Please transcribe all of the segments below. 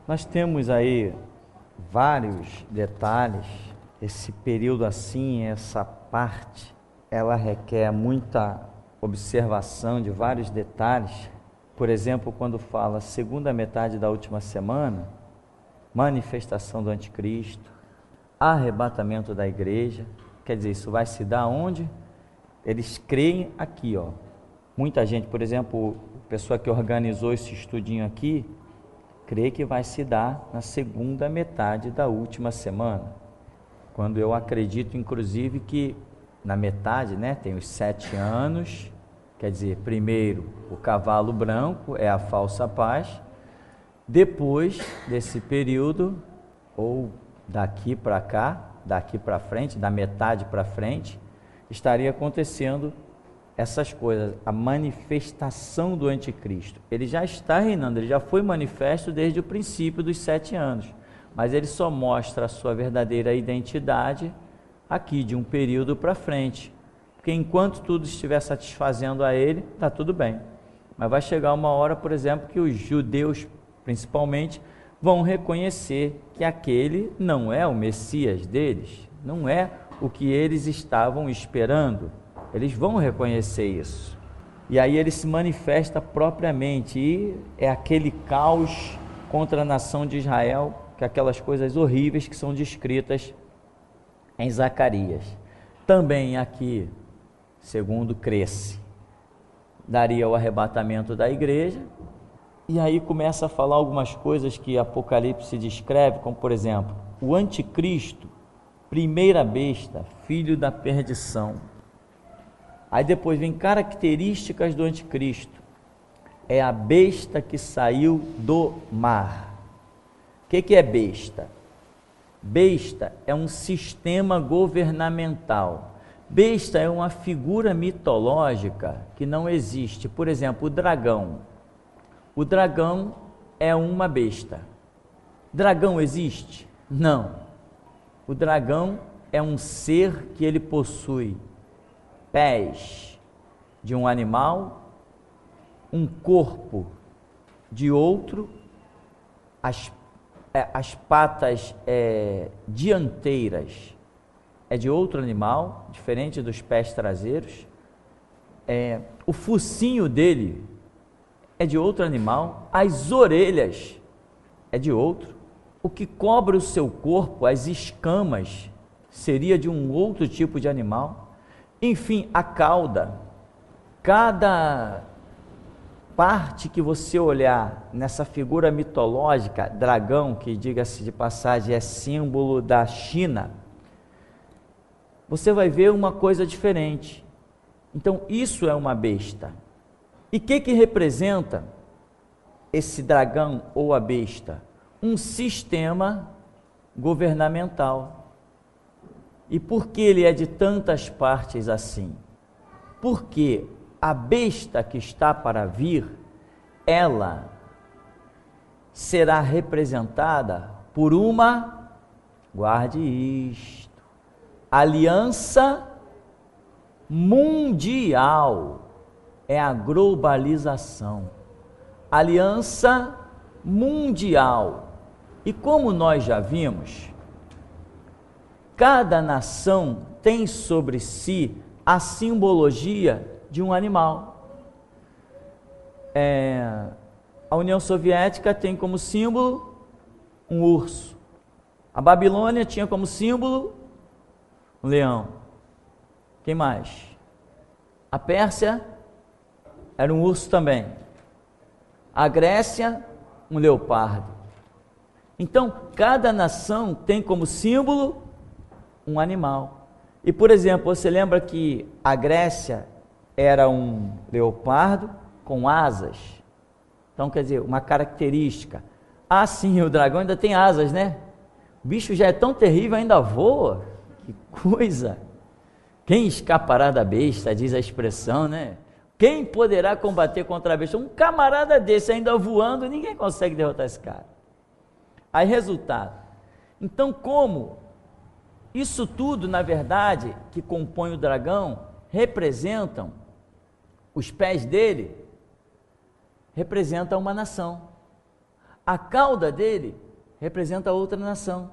Nós temos aí vários detalhes. Esse período assim, essa parte, ela requer muita observação de vários detalhes. Por exemplo, quando fala segunda metade da última semana, manifestação do anticristo, arrebatamento da igreja, quer dizer, isso vai se dar onde? Eles creem aqui, ó. Muita gente, por exemplo, a pessoa que organizou esse estudinho aqui, crê que vai se dar na segunda metade da última semana, quando eu acredito, inclusive, que na metade, né, tem os 7 anos, quer dizer, primeiro o cavalo branco é a falsa paz, depois desse período, ou daqui para cá, daqui para frente, da metade para frente, estaria acontecendo essas coisas, a manifestação do anticristo. Ele já está reinando, ele já foi manifesto desde o princípio dos 7 anos, mas ele só mostra a sua verdadeira identidade aqui, de um período para frente, porque enquanto tudo estiver satisfazendo a ele, está tudo bem, mas vai chegar uma hora, por exemplo, que os judeus, principalmente, vão reconhecer que aquele não é o Messias deles, não é o que eles estavam esperando. Eles vão reconhecer isso, e aí ele se manifesta propriamente, e é aquele caos contra a nação de Israel, que é aquelas coisas horríveis que são descritas em Zacarias. Também aqui, segundo cresce, daria o arrebatamento da igreja, e aí começa a falar algumas coisas que Apocalipse descreve, como por exemplo, o anticristo, primeira besta, filho da perdição. Aí depois vem características do anticristo, é a besta que saiu do mar. O que é besta? Besta é um sistema governamental. Besta é uma figura mitológica que não existe. Por exemplo, o dragão. O dragão é uma besta. Dragão existe? Não. O dragão é um ser que ele possui pés de um animal, um corpo de outro, as patas dianteiras é de outro animal, diferente dos pés traseiros, o focinho dele é de outro animal, as orelhas é de outro, o que cobre o seu corpo, as escamas, seria de um outro tipo de animal. Enfim, a cauda, cada parte que você olhar nessa figura mitológica, dragão, que diga-se de passagem é símbolo da China, você vai ver uma coisa diferente. Então isso é uma besta. E o que representa esse dragão ou a besta? Um sistema governamental. E por que ele é de tantas partes assim? Porque a besta que está para vir, ela será representada por uma, guarde isto, aliança mundial, é a globalização, aliança mundial. E como nós já vimos, cada nação tem sobre si a simbologia de um animal. A União Soviética tem como símbolo um urso. A Babilônia tinha como símbolo um leão. Quem mais? A Pérsia era um urso também. A Grécia, um leopardo. Então, cada nação tem como símbolo um animal. E, por exemplo, você lembra que a Grécia era um leopardo com asas? Então, quer dizer, uma característica. Ah, sim, o dragão ainda tem asas, né? O bicho já é tão terrível, ainda voa. Que coisa! Quem escapará da besta, diz a expressão, né? Quem poderá combater contra a besta? Um camarada desse ainda voando, ninguém consegue derrotar esse cara. Aí, resultado. Então, como isso tudo, na verdade, que compõe o dragão, representam, os pés dele, representam uma nação. A cauda dele representa outra nação.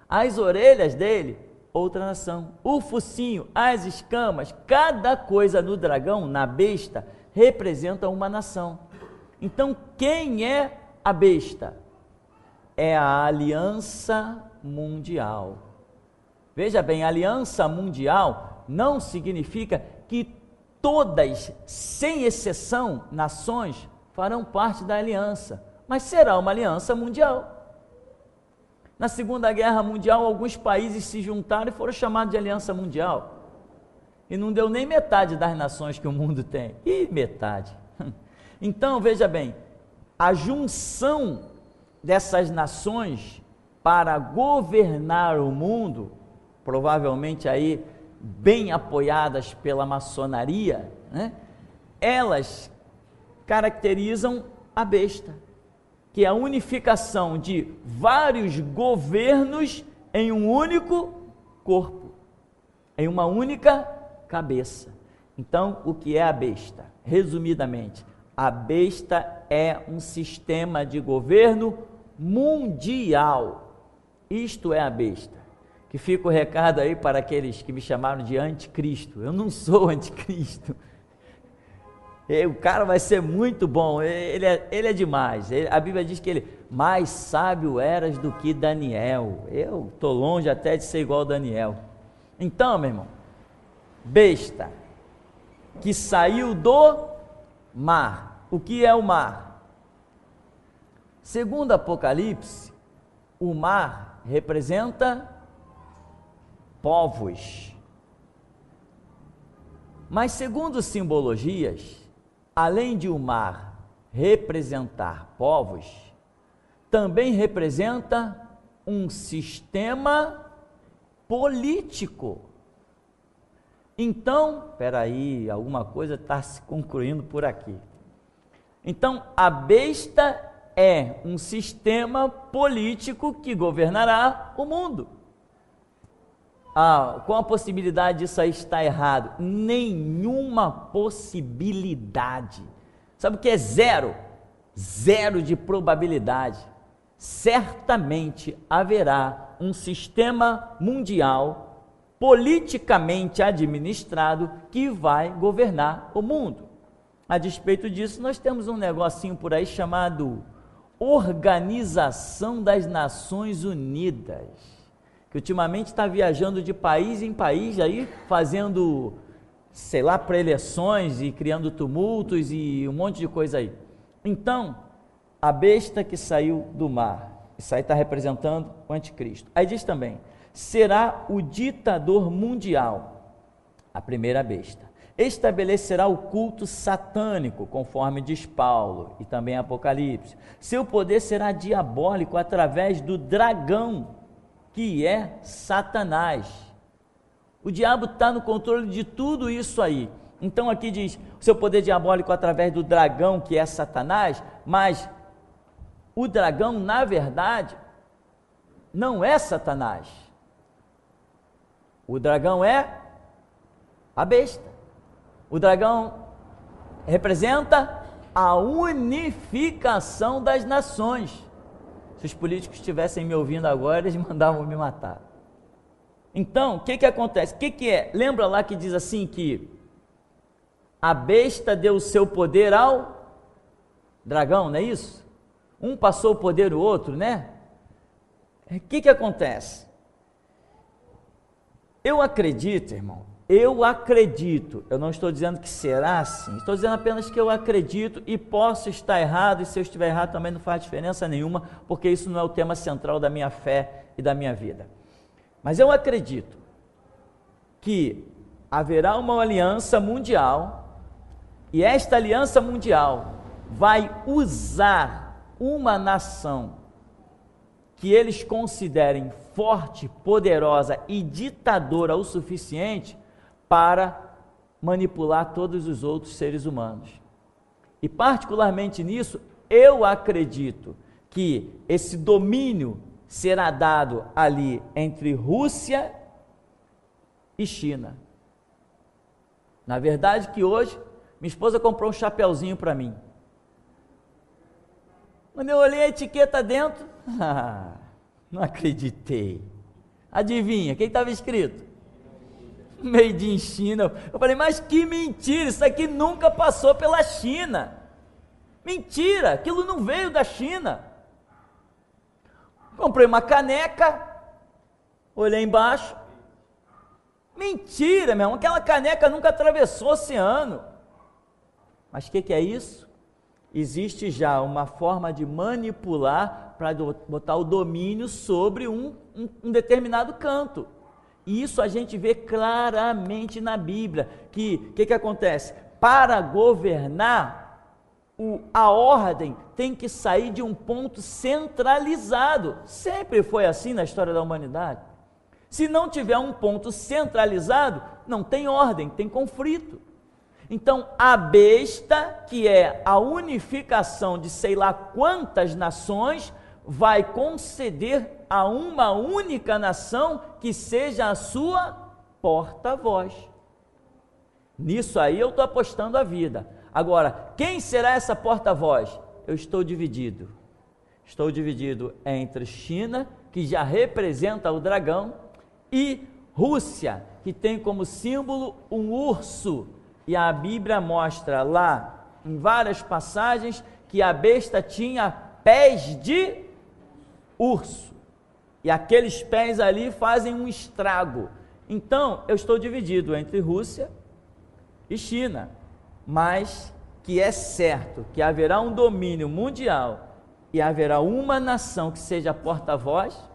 As orelhas dele, outra nação. O focinho, as escamas, cada coisa no dragão, na besta, representa uma nação. Então, quem é a besta? É a aliança mundial. Veja bem, aliança mundial não significa que todas, sem exceção, nações farão parte da aliança, mas será uma aliança mundial. Na Segunda Guerra Mundial, alguns países se juntaram e foram chamados de aliança mundial. E não deu nem metade das nações que o mundo tem. E metade. Então, veja bem, a junção dessas nações para governar o mundo, provavelmente aí bem apoiadas pela maçonaria, né? Elas caracterizam a besta, que é a unificação de vários governos em um único corpo, em uma única cabeça. Então, o que é a besta? Resumidamente, a besta é um sistema de governo mundial. Isto é a besta. Que fica o recado aí para aqueles que me chamaram de anticristo. Eu não sou anticristo. O cara vai ser muito bom, ele é demais. A Bíblia diz que ele mais sábio eras do que Daniel. Eu estou longe até de ser igual a Daniel. Então, meu irmão, besta que saiu do mar. O que é o mar? Segundo Apocalipse, o mar representa povos. Mas segundo simbologias, além de o mar representar povos, também representa um sistema político. Então, espera aí, alguma coisa está se concluindo por aqui. Então, a besta é um sistema político que governará o mundo. Com a possibilidade disso aí estar errado? Nenhuma possibilidade. Sabe o que é zero? Zero de probabilidade. Certamente haverá um sistema mundial politicamente administrado que vai governar o mundo. A despeito disso, nós temos um negocinho por aí chamado Organização das Nações Unidas, que ultimamente está viajando de país em país, aí fazendo, sei lá, pré-eleições e criando tumultos e um monte de coisa aí. Então, a besta que saiu do mar, isso aí está representando o anticristo. Aí diz também, será o ditador mundial, a primeira besta. Estabelecerá o culto satânico, conforme diz Paulo e também Apocalipse. Seu poder será diabólico através do dragão, que é Satanás. O diabo está no controle de tudo isso aí. Então aqui diz, seu poder diabólico através do dragão, que é Satanás, mas o dragão, na verdade, não é Satanás. O dragão é a besta. O dragão representa a unificação das nações. Se os políticos estivessem me ouvindo agora, eles mandavam me matar. Então, o que acontece? O que é? Lembra lá que diz assim que a besta deu o seu poder ao dragão, não é isso? Um passou o poder do outro, né? O que acontece? Eu acredito, irmão, eu não estou dizendo que será assim, estou dizendo apenas que eu acredito e posso estar errado, e se eu estiver errado também não faz diferença nenhuma, porque isso não é o tema central da minha fé e da minha vida. Mas eu acredito que haverá uma aliança mundial, e esta aliança mundial vai usar uma nação que eles considerem forte, poderosa e ditadora o suficiente para manipular todos os outros seres humanos. E particularmente nisso, eu acredito que esse domínio será dado ali entre Rússia e China. Na verdade que hoje, minha esposa comprou um chapeuzinho para mim. Quando eu olhei a etiqueta dentro, não acreditei. Adivinha, o que estava escrito? Made in China. Eu falei, mas que mentira, isso aqui nunca passou pela China. Mentira, aquilo não veio da China. Comprei uma caneca, olhei embaixo. Mentira, meu irmão, aquela caneca nunca atravessou o oceano. Mas o que é isso? Existe já uma forma de manipular para botar o domínio sobre um determinado canto. E isso a gente vê claramente na Bíblia, que o que acontece? Para governar, a ordem tem que sair de um ponto centralizado. Sempre foi assim na história da humanidade. Se não tiver um ponto centralizado, não tem ordem, tem conflito. Então, a besta, que é a unificação de sei lá quantas nações, vai conceder a uma única nação que seja a sua porta-voz. Nisso aí eu estou apostando a vida. Agora, quem será essa porta-voz? Eu estou dividido. Estou dividido entre China, que já representa o dragão, e Rússia, que tem como símbolo um urso. E a Bíblia mostra lá, em várias passagens, que a besta tinha pés de urso. E aqueles pés ali fazem um estrago. Então, eu estou dividido entre Rússia e China. Mas que é certo que haverá um domínio mundial e haverá uma nação que seja porta-voz.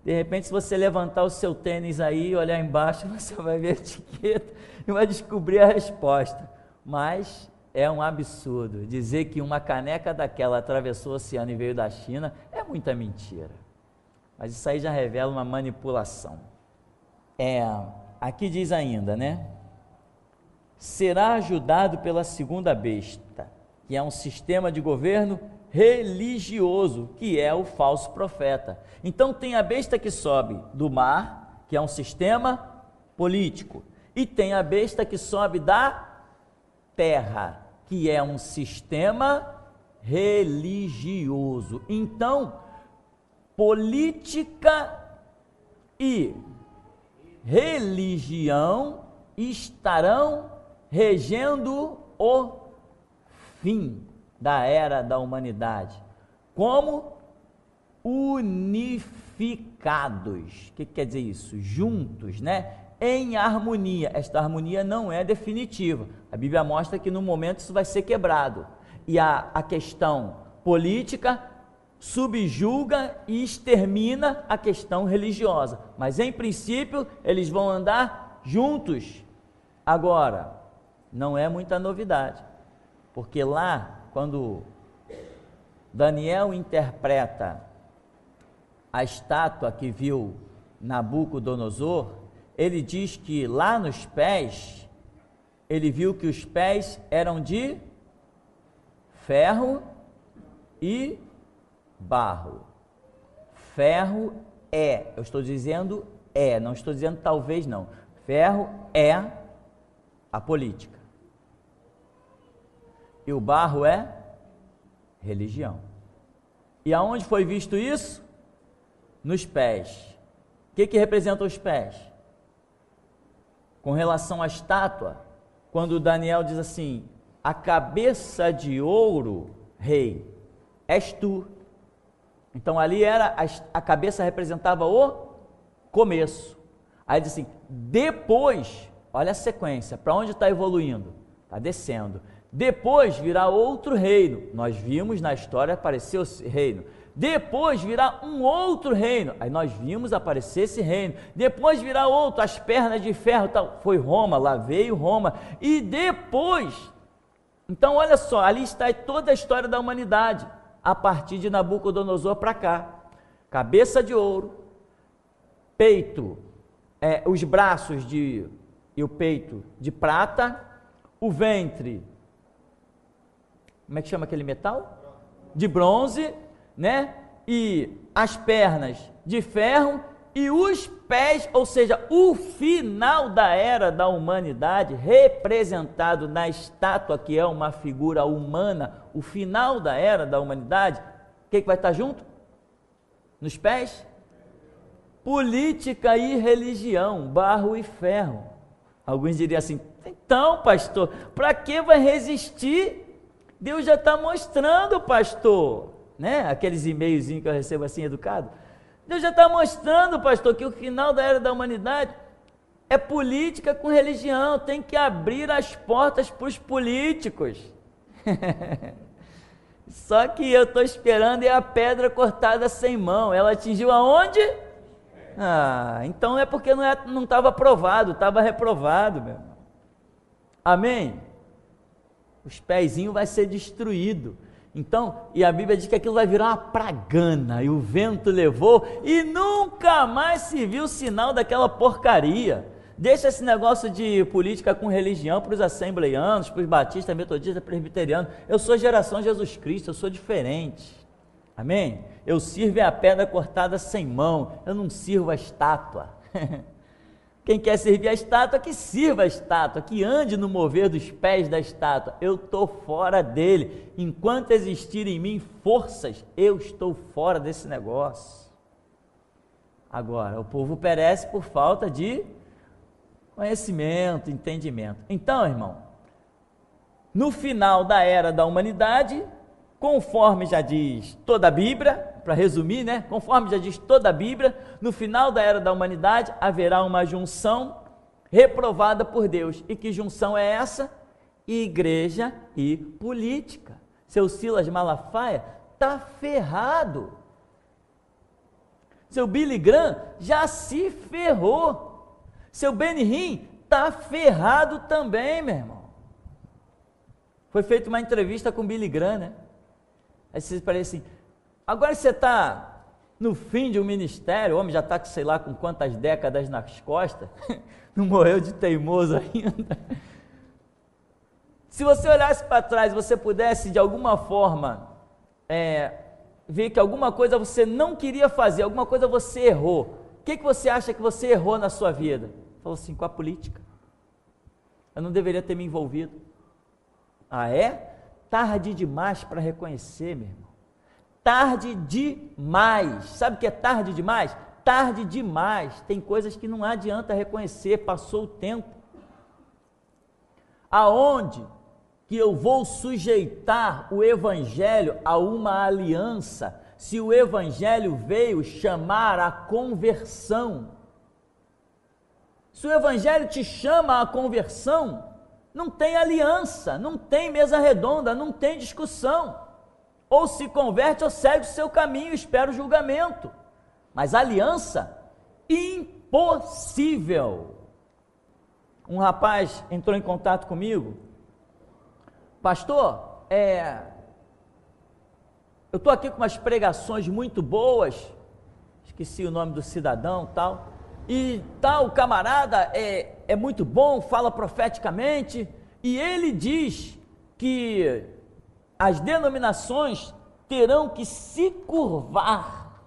De repente, se você levantar o seu tênis aí e olhar embaixo, você vai ver a etiqueta e vai descobrir a resposta. Mas é um absurdo dizer que uma caneca daquela atravessou o oceano e veio da China, é muita mentira. Mas isso aí já revela uma manipulação. Aqui diz ainda, né? Será ajudado pela segunda besta, que é um sistema de governo religioso, que é o falso profeta. Então tem a besta que sobe do mar, que é um sistema político, e tem a besta que sobe da terra, que é um sistema religioso. Então, política e religião estarão regendo o fim da era da humanidade, como unificados. O que quer dizer isso? Juntos, né? Em harmonia. Esta harmonia não é definitiva. A Bíblia mostra que no momento isso vai ser quebrado. E a questão política subjuga e extermina a questão religiosa. Mas em princípio eles vão andar juntos. Agora, não é muita novidade, porque lá, quando Daniel interpreta a estátua que viu Nabucodonosor, ele diz que lá nos pés, ele viu que os pés eram de ferro e barro. Ferro eu estou dizendo não estou dizendo talvez não. Ferro é a política. E o barro é religião. E aonde foi visto isso? Nos pés. O que representam os pés? Com relação à estátua, quando Daniel diz assim, a cabeça de ouro, rei, és tu. Então ali a cabeça representava o começo. Aí diz assim, depois, olha a sequência, para onde está evoluindo? Está descendo. Depois virá outro reino. Nós vimos na história aparecer esse reino. Depois virá um outro reino. Aí nós vimos aparecer esse reino. Depois virá outro, as pernas de ferro, tal. Foi Roma, lá veio Roma. E depois, então olha só, ali está toda a história da humanidade, a partir de Nabucodonosor para cá. Cabeça de ouro, peito, os braços e o peito de prata, o ventre, como é que chama aquele metal? De bronze, né? E as pernas de ferro e os pés, ou seja, o final da era da humanidade, representado na estátua, que é uma figura humana, o final da era da humanidade, que vai estar junto? Nos pés? Política e religião, barro e ferro. Alguns diriam assim, então pastor, para que vai resistir? Deus já está mostrando, pastor, né? Aqueles e-mailzinhos que eu recebo assim, educado. Deus já está mostrando, pastor, que o final da era da humanidade é política com religião, tem que abrir as portas para os políticos. Só que eu estou esperando é a pedra cortada sem mão. Ela atingiu aonde? Então é porque não estava aprovado, estava reprovado, meu irmão. Amém? Os pezinhos vai ser destruído. Então, e a Bíblia diz que aquilo vai virar uma pragana, e o vento levou, e nunca mais se viu sinal daquela porcaria. Deixa esse negócio de política com religião para os assembleianos, para os batistas, metodistas, presbiterianos. Eu sou geração Jesus Cristo, eu sou diferente. Amém? Eu sirvo a pedra cortada sem mão, eu não sirvo a estátua. Quem quer servir a estátua, que sirva a estátua, que ande no mover dos pés da estátua. Eu estou fora dele. Enquanto existirem em mim forças, eu estou fora desse negócio. Agora, o povo perece por falta de conhecimento, entendimento. Então, irmão, no final da era da humanidade, conforme já diz toda a Bíblia, para resumir, né? Conforme já diz toda a Bíblia, no final da era da humanidade haverá uma junção reprovada por Deus. E que junção é essa? Igreja e política. Seu Silas Malafaia está ferrado. Seu Billy Graham já se ferrou. Seu Benny Hinn está ferrado também, meu irmão. Foi feita uma entrevista com o Billy Graham, né? Aí vocês parecem assim, agora você está no fim de um ministério, o homem já está, sei lá, com quantas décadas nas costas, não morreu de teimoso ainda. Se você olhasse para trás, você pudesse de alguma forma ver que alguma coisa você não queria fazer, alguma coisa você errou, o que você acha que você errou na sua vida? Falou assim, com a política. Eu não deveria ter me envolvido. Ah, é? Tarde demais para reconhecer, meu irmão. Tarde demais. Sabe o que é tarde demais? Tarde demais. Tem coisas que não adianta reconhecer, passou o tempo. Aonde que eu vou sujeitar o evangelho a uma aliança, se o evangelho veio chamar a conversão? Se o evangelho te chama à conversão, não tem aliança, não tem mesa redonda, não tem discussão. Ou se converte ou segue o seu caminho, espera o julgamento. Mas aliança, impossível. Um rapaz entrou em contato comigo, pastor, eu estou aqui com umas pregações muito boas, esqueci o nome do cidadão e tal, camarada é muito bom, fala profeticamente, e ele diz que as denominações terão que se curvar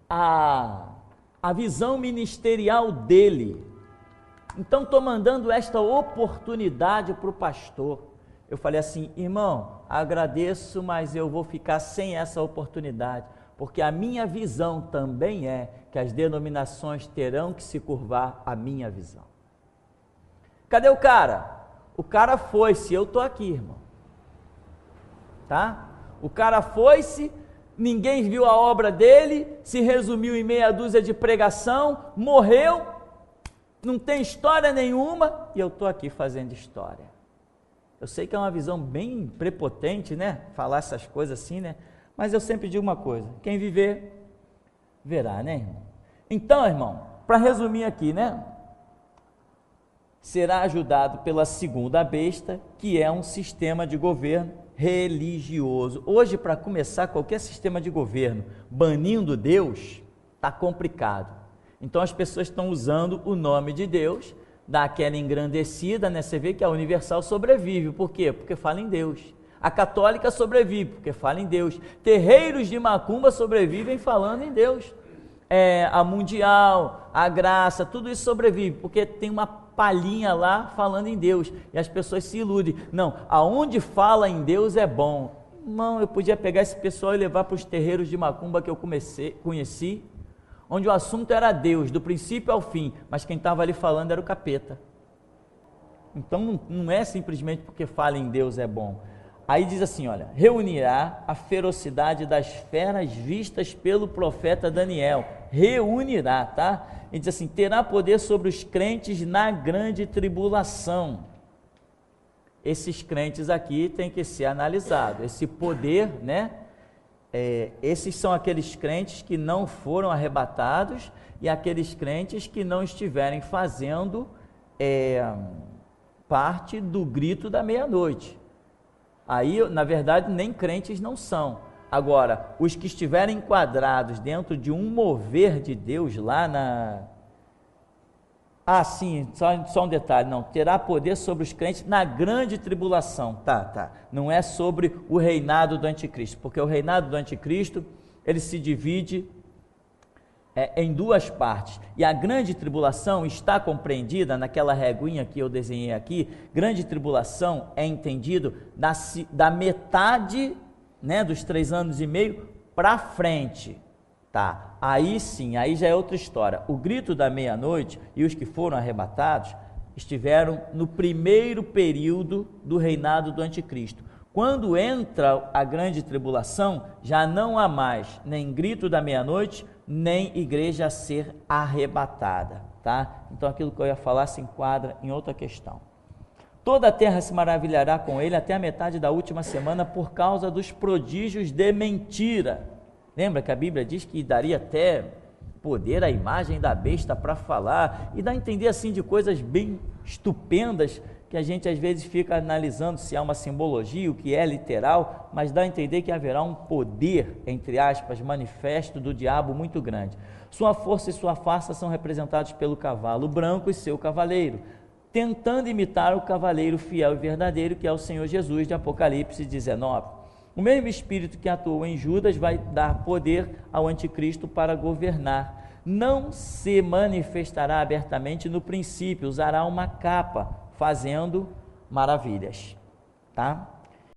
à visão ministerial dele. Então estou mandando esta oportunidade para o pastor. Eu falei assim, irmão, agradeço, mas eu vou ficar sem essa oportunidade, porque a minha visão também é que as denominações terão que se curvar à minha visão. Cadê o cara? O cara foi-se, eu estou aqui, irmão. Tá? O cara foi-se, ninguém viu a obra dele, se resumiu em meia dúzia de pregação, morreu, não tem história nenhuma, e eu estou aqui fazendo história. Eu sei que é uma visão bem prepotente, né? Falar essas coisas assim, né? Mas eu sempre digo uma coisa, quem viver, verá, né, irmão? Então, irmão, para resumir aqui, né? Será ajudado pela segunda besta, que é um sistema de governo religioso. Hoje, para começar qualquer sistema de governo banindo Deus, está complicado. Então as pessoas estão usando o nome de Deus, dá aquela engrandecida, né? Você vê que a Universal sobrevive, por quê? Porque fala em Deus. A católica sobrevive, porque fala em Deus. Terreiros de macumba sobrevivem falando em Deus. A mundial, a graça, tudo isso sobrevive, porque tem uma palhinha lá falando em Deus, e as pessoas se iludem. Não, aonde fala em Deus é bom. Irmão, eu podia pegar esse pessoal e levar para os terreiros de macumba que eu conheci, onde o assunto era Deus, do princípio ao fim, mas quem estava ali falando era o capeta. Então não é simplesmente porque fala em Deus é bom. Aí diz assim, olha, reunirá a ferocidade das feras vistas pelo profeta Daniel. Reunirá, tá? E diz assim, terá poder sobre os crentes na grande tribulação. Esses crentes aqui têm que ser analisados. Esse poder, né? Esses são aqueles crentes que não foram arrebatados e aqueles crentes que não estiverem fazendo parte do grito da meia-noite. Aí, na verdade, nem crentes não são. Agora, os que estiverem enquadrados dentro de um mover de Deus lá na... sim, só um detalhe, não, terá poder sobre os crentes na grande tribulação, tá, não é sobre o reinado do anticristo, porque o reinado do anticristo, ele se divide em duas partes, e a grande tribulação está compreendida naquela reguinha que eu desenhei aqui. Grande tribulação é entendido da metade, né, dos 3 anos e meio para frente, tá? Aí sim, aí já é outra história. O grito da meia-noite e os que foram arrebatados estiveram no primeiro período do reinado do anticristo. Quando entra a grande tribulação, já não há mais nem grito da meia-noite, nem igreja a ser arrebatada, tá? Então aquilo que eu ia falar se enquadra em outra questão. Toda a terra se maravilhará com ele até a metade da última semana por causa dos prodígios de mentira. Lembra que a Bíblia diz que daria até poder à imagem da besta para falar, e dá a entender assim de coisas bem estupendas, que a gente às vezes fica analisando se há uma simbologia, o que é literal, mas dá a entender que haverá um poder, entre aspas, manifesto do diabo muito grande. Sua força e sua farsa são representados pelo cavalo branco e seu cavaleiro, tentando imitar o cavaleiro fiel e verdadeiro, que é o Senhor Jesus, de Apocalipse 19. O mesmo Espírito que atuou em Judas vai dar poder ao anticristo para governar. Não se manifestará abertamente no princípio, usará uma capa, fazendo maravilhas, tá?